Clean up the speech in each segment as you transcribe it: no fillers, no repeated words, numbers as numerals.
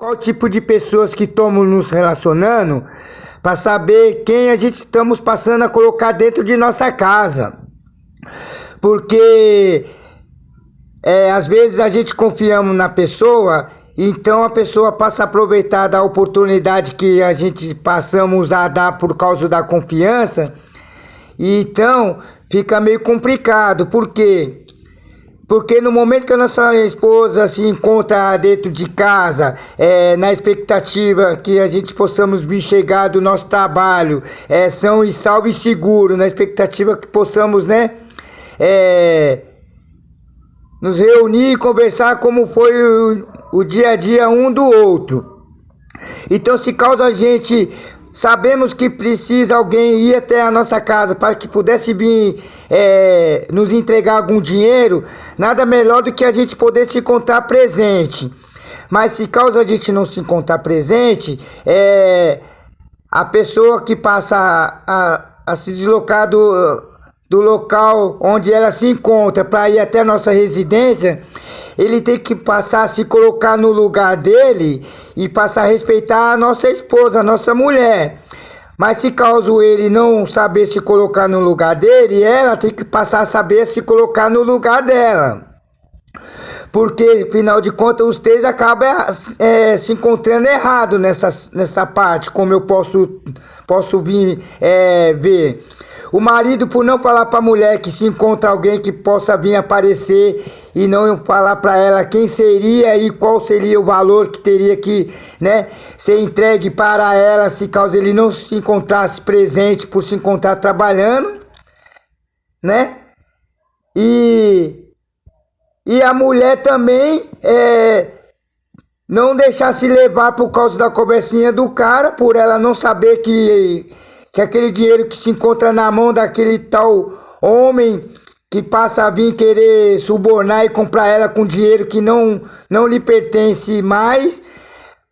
Qual tipo de pessoas que estamos nos relacionando para saber quem a gente estamos passando a colocar dentro de nossa casa. Porque às vezes a gente confiamos na pessoa, então a pessoa passa a aproveitar da oportunidade que a gente passamos a dar por causa da confiança. E então fica meio complicado. Por quê? Porque no momento que a nossa esposa se encontra dentro de casa, na expectativa que a gente possamos vir chegar do nosso trabalho, são e salvo e seguro, na expectativa que possamos, nos reunir e conversar como foi o dia a dia um do outro. Então, se caso a gente sabemos que precisa alguém ir até a nossa casa para que pudesse vir nos entregar algum dinheiro, nada melhor do que a gente poder se encontrar presente. Mas se caso a gente não se encontrar presente, a pessoa que passa a se deslocar do local onde ela se encontra para ir até a nossa residência, ele tem que passar a se colocar no lugar dele e passar a respeitar a nossa esposa, a nossa mulher. Mas se caso ele não saber se colocar no lugar dele, ela tem que passar a saber se colocar no lugar dela. Porque, afinal de contas, os três acabam se encontrando errado nessa parte, como eu posso vir ver. O marido, por não falar para a mulher que se encontra alguém que possa vir aparecer e não falar para ela quem seria e qual seria o valor que teria que ser entregue para ela, se caso ele não se encontrasse presente por se encontrar trabalhando, E a mulher também não deixar se levar por causa da conversinha do cara, por ela não saber que aquele dinheiro que se encontra na mão daquele tal homem que passa a vir querer subornar e comprar ela com dinheiro que não lhe pertence mais,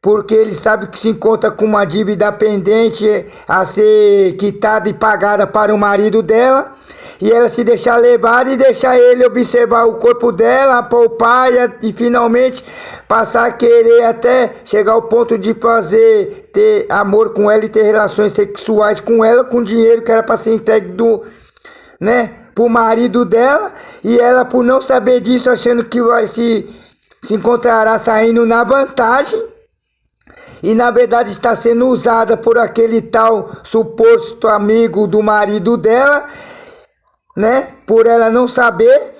porque ele sabe que se encontra com uma dívida pendente a ser quitada e pagada para o marido dela, e ela se deixar levar e deixar ele observar o corpo dela, poupar e finalmente passar a querer até chegar ao ponto de ter amor com ela e ter relações sexuais com ela, com dinheiro que era para ser entregue pro marido dela, e ela, por não saber disso, achando que se encontrará saindo na vantagem, e na verdade está sendo usada por aquele tal suposto amigo do marido dela, por ela não saber,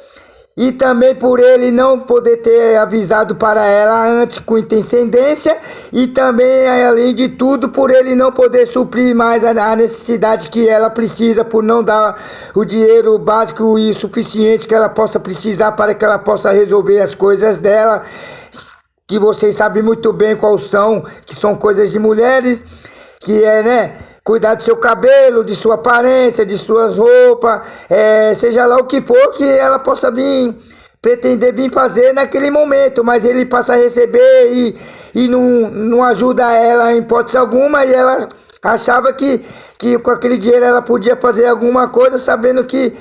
e também por ele não poder ter avisado para ela antes com intenscendência, e também, além de tudo, por ele não poder suprir mais a necessidade que ela precisa, por não dar o dinheiro básico e suficiente que ela possa precisar para que ela possa resolver as coisas dela, que vocês sabem muito bem quais são, que são coisas de mulheres, que cuidar do seu cabelo, de sua aparência, de suas roupas, seja lá o que for que ela possa pretender vir fazer naquele momento, mas ele passa a receber e não ajuda ela em hipótese alguma, e ela achava que com aquele dinheiro ela podia fazer alguma coisa, sabendo que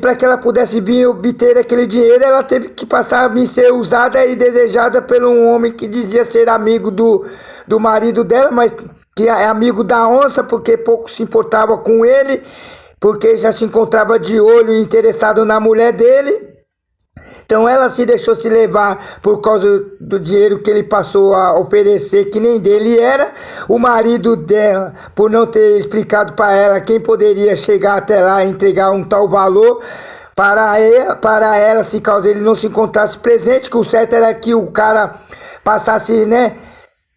para que ela pudesse vir obter aquele dinheiro, ela teve que passar a vir ser usada e desejada por um homem que dizia ser amigo do marido dela, mas que é amigo da onça, porque pouco se importava com ele, porque já se encontrava de olho e interessado na mulher dele. Então ela se deixou se levar por causa do dinheiro que ele passou a oferecer, que nem dele era. O marido dela, por não ter explicado para ela quem poderia chegar até lá e entregar um tal valor para ela, se caso ele não se encontrasse presente, que o certo era que o cara passasse,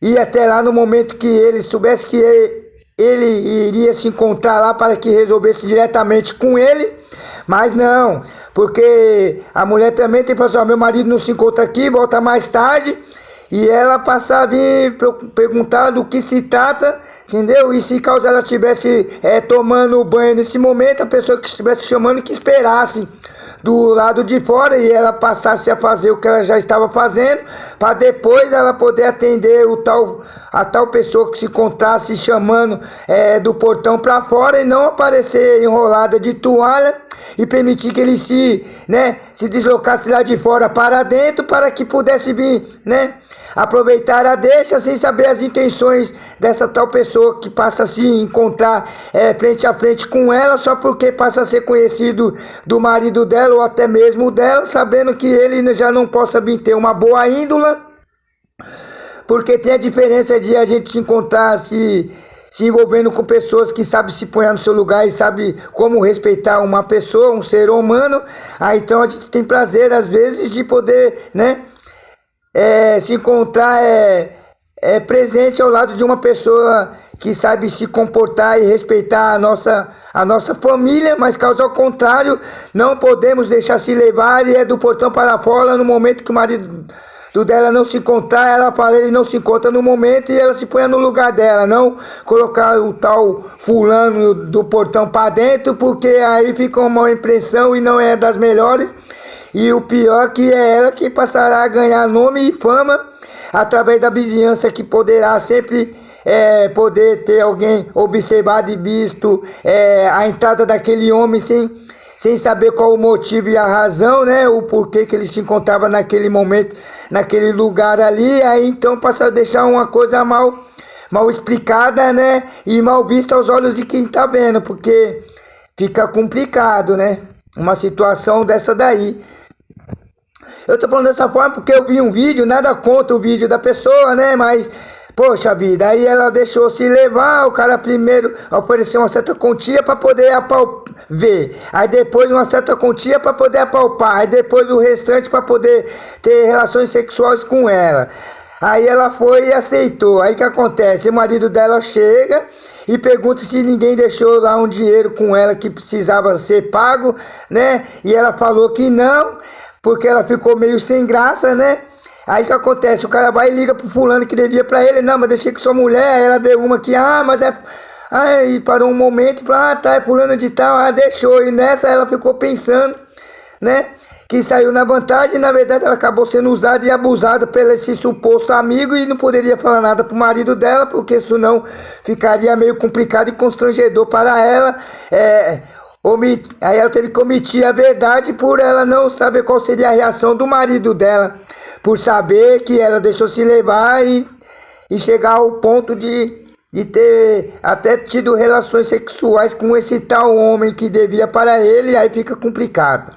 ir até lá no momento que ele soubesse que ele iria se encontrar lá para que resolvesse diretamente com ele. Mas não, porque a mulher também tem falado assim, meu marido não se encontra aqui, volta mais tarde, e ela passa a vir perguntar do que se trata, entendeu? E se caso ela estivesse tomando banho nesse momento, a pessoa que estivesse chamando que esperasse do lado de fora e ela passasse a fazer o que ela já estava fazendo, para depois ela poder atender a tal pessoa que se encontrasse chamando do portão para fora, e não aparecer enrolada de toalha e permitir que ele se deslocasse lá de fora para dentro, para que pudesse vir, aproveitar a deixa sem saber as intenções dessa tal pessoa que passa a se encontrar frente a frente com ela só porque passa a ser conhecido do marido dela ou até mesmo dela, sabendo que ele já não possa vir ter uma boa índole, porque tem a diferença de a gente se encontrar se envolvendo com pessoas que sabem se pôr no seu lugar e sabem como respeitar uma pessoa, um ser humano. Aí então a gente tem prazer às vezes de poder, né, se encontrar presente ao lado de uma pessoa que sabe se comportar e respeitar a nossa família, mas caso ao contrário, não podemos deixar se levar e do portão para fora no momento que o marido dela não se encontrar, ela para ele não se encontra no momento e ela se põe no lugar dela, não colocar o tal fulano do portão para dentro, porque aí fica uma má impressão e não é das melhores. E o pior que é ela que passará a ganhar nome e fama através da vizinhança, que poderá sempre poder ter alguém observado e visto a entrada daquele homem sem saber qual o motivo e a razão, né? O porquê que ele se encontrava naquele momento, naquele lugar ali. Aí então passa a deixar uma coisa mal explicada, né? E mal vista aos olhos de quem tá vendo, porque fica complicado, né? Uma situação dessa daí. Eu tô falando dessa forma porque eu vi um vídeo, nada contra o vídeo da pessoa, né? Mas poxa vida, aí ela deixou se levar, o cara primeiro ofereceu uma certa quantia para poder ver, aí depois uma certa quantia para poder apalpar, aí depois o restante para poder ter relações sexuais com ela. Aí ela foi e aceitou. Aí o que acontece? O marido dela chega e pergunta se ninguém deixou lá um dinheiro com ela que precisava ser pago, né? E ela falou que não, porque ela ficou meio sem graça, né? Aí o que acontece? O cara vai e liga pro fulano que devia pra ele. Não, mas deixei com sua mulher. Aí ela deu uma que, mas é... Aí parou um momento e falou, tá, é fulano de tal. Deixou. E nessa ela ficou pensando, né, que saiu na vantagem. Na verdade ela acabou sendo usada e abusada pelo esse suposto amigo e não poderia falar nada pro marido dela, porque senão ficaria meio complicado e constrangedor para ela. Aí ela teve que omitir a verdade por ela não saber qual seria a reação do marido dela, por saber que ela deixou se levar e chegar ao ponto de ter até tido relações sexuais com esse tal homem que devia para ele. Aí fica complicado.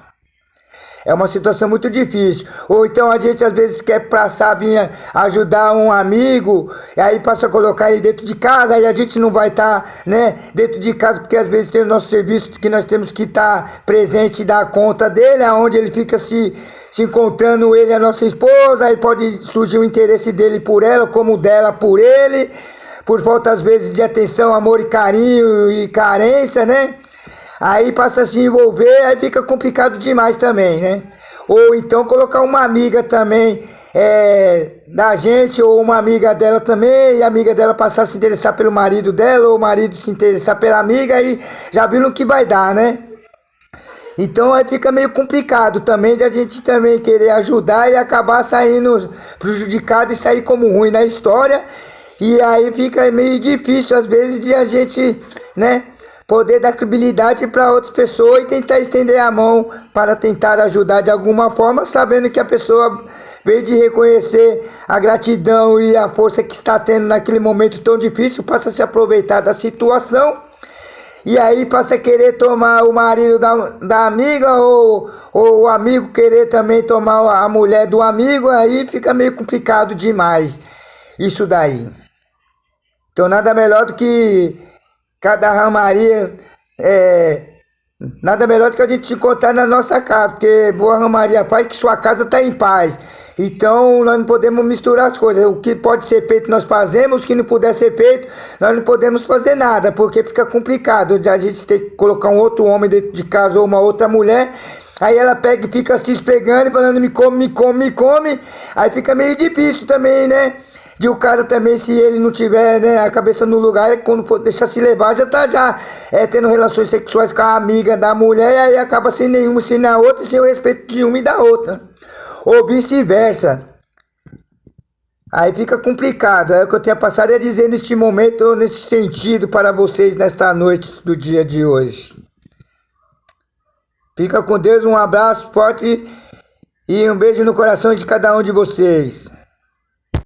É uma situação muito difícil. Ou então a gente às vezes quer passar, vir ajudar um amigo, e aí passa a colocar ele dentro de casa, aí a gente não vai estar, né, dentro de casa, porque às vezes tem o nosso serviço que nós temos que estar presente e dar conta dele, aonde ele fica se encontrando ele e a nossa esposa, aí pode surgir o interesse dele por ela, como dela por ele, por falta às vezes de atenção, amor e carinho e carência, né? Aí passa a se envolver, aí fica complicado demais também, né? Ou então colocar uma amiga também da gente, ou uma amiga dela também, e a amiga dela passar a se interessar pelo marido dela, ou o marido se interessar pela amiga, aí já viram o que vai dar, né? Então aí fica meio complicado também de a gente também querer ajudar e acabar saindo prejudicado e sair como ruim na história. E aí fica meio difícil às vezes de a gente, né, poder dar credibilidade para outras pessoas e tentar estender a mão para tentar ajudar de alguma forma, sabendo que a pessoa, em vez de reconhecer a gratidão e a força que está tendo naquele momento tão difícil, passa a se aproveitar da situação. E aí passa a querer tomar o marido da amiga, ou o amigo querer também tomar a mulher do amigo. Aí fica meio complicado demais isso daí. Então nada melhor do que cada ramaria, nada melhor do que a gente se encontrar na nossa casa, porque boa ramaria faz que sua casa está em paz. Então nós não podemos misturar as coisas. O que pode ser feito nós fazemos, o que não puder ser feito nós não podemos fazer nada, porque fica complicado de a gente ter que colocar um outro homem dentro de casa ou uma outra mulher. Aí ela pega e fica se esfregando e falando me come, me come, me come. Aí fica meio difícil também, né? De o cara também, se ele não tiver, né, a cabeça no lugar, quando for deixar se levar, já tá tendo relações sexuais com a amiga da mulher, e aí acaba sem nenhuma, sem a outra, sem o respeito de uma e da outra. Ou vice-versa. Aí fica complicado. É o que eu tenho passado a dizer neste momento, nesse sentido, para vocês nesta noite do dia de hoje. Fica com Deus, um abraço forte e um beijo no coração de cada um de vocês.